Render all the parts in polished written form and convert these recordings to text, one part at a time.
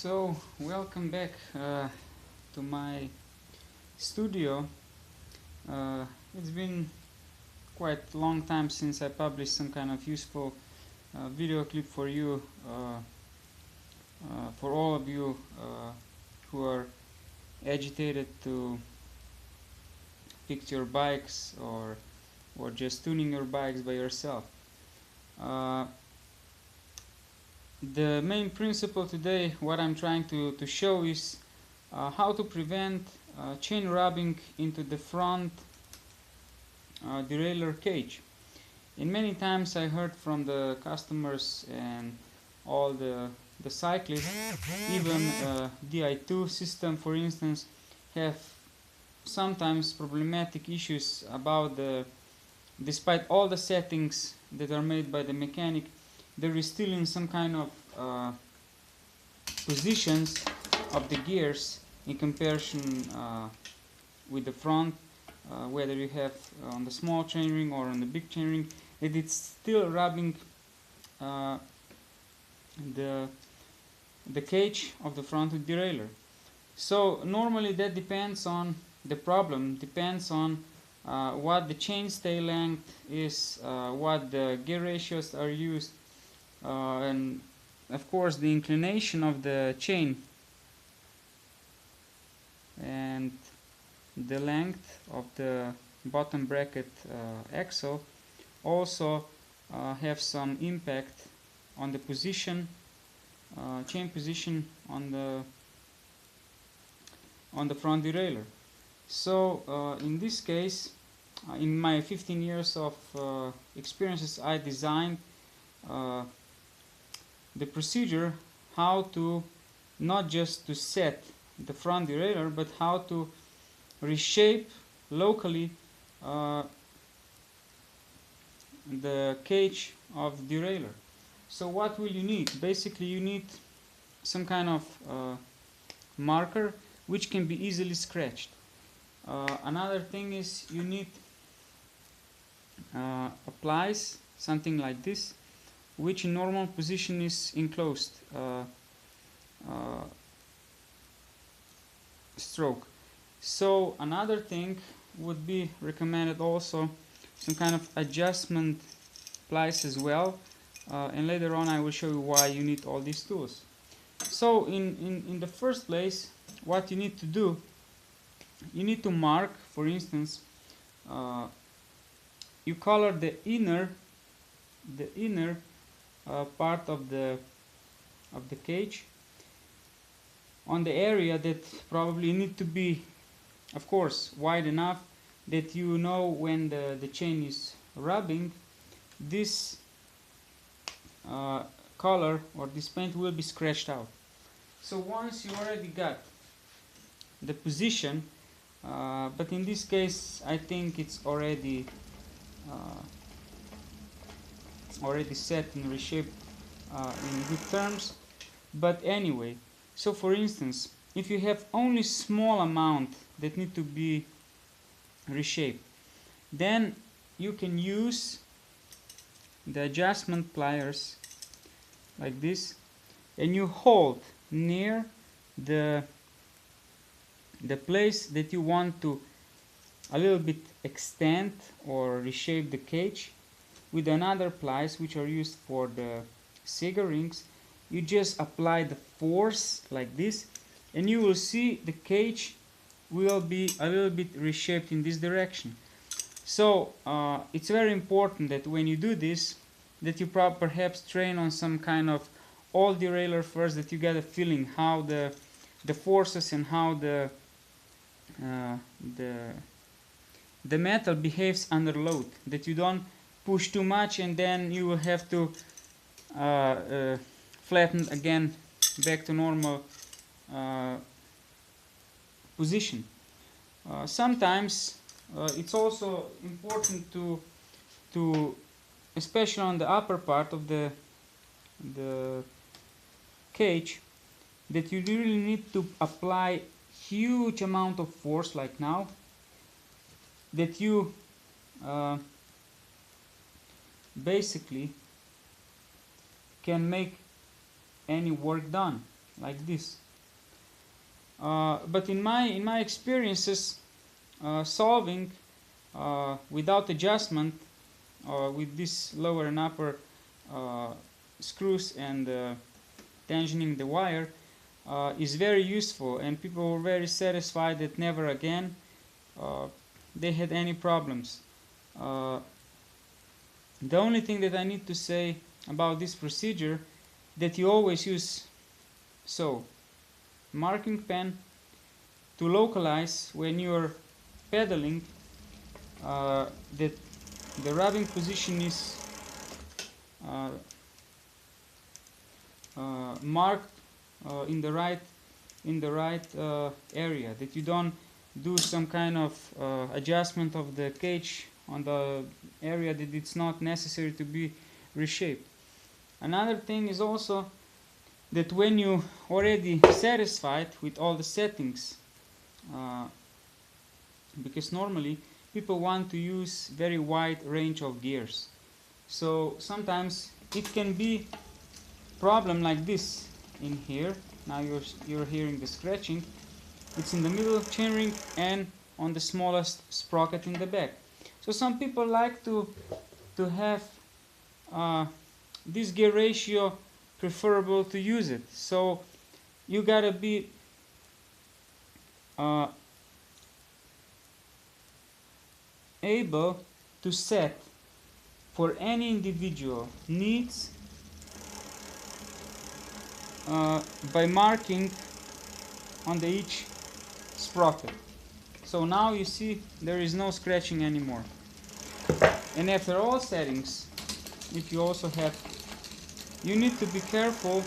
So, welcome back to my studio. It's been quite a long time since I published some kind of useful video clip for you, for all of you who are agitated to fix your bikes or just tuning your bikes by yourself. The main principle today, what I'm trying to show is how to prevent chain rubbing into the front derailleur cage. And many times I heard from the customers and all the cyclists, even Di2 system for instance, have sometimes problematic issues about despite all the settings that are made by the mechanic, there is still in some kind of positions of the gears in comparison with the front, whether you have on the small chainring or on the big chainring, that it's still rubbing the cage of the front derailleur. So normally that depends on the problem, depends on what the chainstay length is, what the gear ratios are used, and of course the inclination of the chain and the length of the bottom bracket axle also have some impact on the position, chain position on the front derailleur. So in this case, in my 15 years of experiences, I designed the procedure how to not just to set the front derailleur, but how to reshape locally the cage of the derailleur. So what will you need? Basically you need some kind of marker which can be easily scratched. Another thing is you need pliers, something like this, which in normal position is enclosed stroke. So another thing would be recommended also some kind of adjustment pliers as well, and later on I will show you why you need all these tools. So in the first place, what you need to do, you need to mark, for instance, you color the inner part of the cage on the area that probably need to be, of course, wide enough that you know when the chain is rubbing, this color or this paint will be scratched out. So once you already got the position, but in this case I think it's already set and reshaped in good terms, but anyway, so for instance, if you have only small amount that need to be reshaped, then you can use the adjustment pliers like this, and you hold near the place that you want to a little bit extend or reshape the cage with another pliers which are used for the cigar rings. You just apply the force like this, and you will see the cage will be a little bit reshaped in this direction. So it's very important that when you do this, that you perhaps train on some kind of old derailleur first, that you get a feeling how the forces and how the metal behaves under load, that you don't push too much and then you will have to flatten again back to normal position. Sometimes it's also important to especially on the upper part of the cage, that you really need to apply huge amount of force like now, that you basically can make any work done. like this. But in my experiences, solving without adjustment, with this lower and upper screws and tensioning the wire, is very useful, and people were very satisfied that never again they had any problems. The only thing that I need to say about this procedure, that you always use marking pen to localize when you're pedaling that the rubbing position is marked in the right area, that you don't do some kind of adjustment of the cage on the area that it's not necessary to be reshaped. Another thing is also that when you already satisfied with all the settings, because normally people want to use very wide range of gears, so sometimes it can be problem like this in here. Now you're hearing the scratching. It's in the middle chainring and on the smallest sprocket in the back. So some people like to have this gear ratio preferable to use it. So you gotta be able to set for any individual needs by marking on the each sprocket. So now you see there is no scratching anymore. And after all settings, if you also have, you need to be careful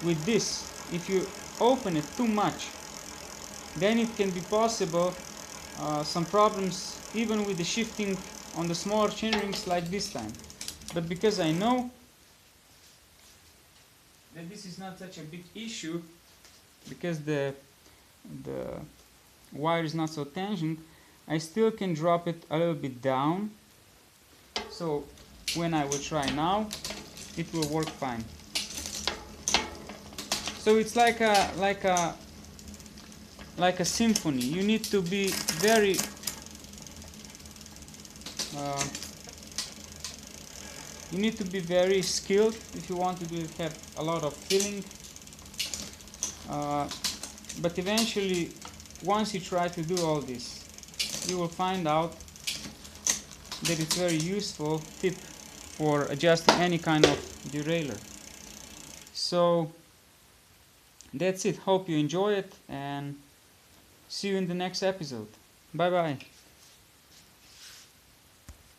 with this. If you open it too much, then it can be possible some problems even with the shifting on the smaller chainrings like this time. But because I know that this is not such a big issue, because the wire is not so tensioned, I still can drop it a little bit down. So when I will try now, it will work fine. So it's like a symphony. You need to be very skilled if you want to have a lot of feeling. But eventually, once you try to do all this, you will find out that it's very useful tip for adjusting any kind of derailleur. So that's it. Hope you enjoy it, and see you in the next episode. Bye bye.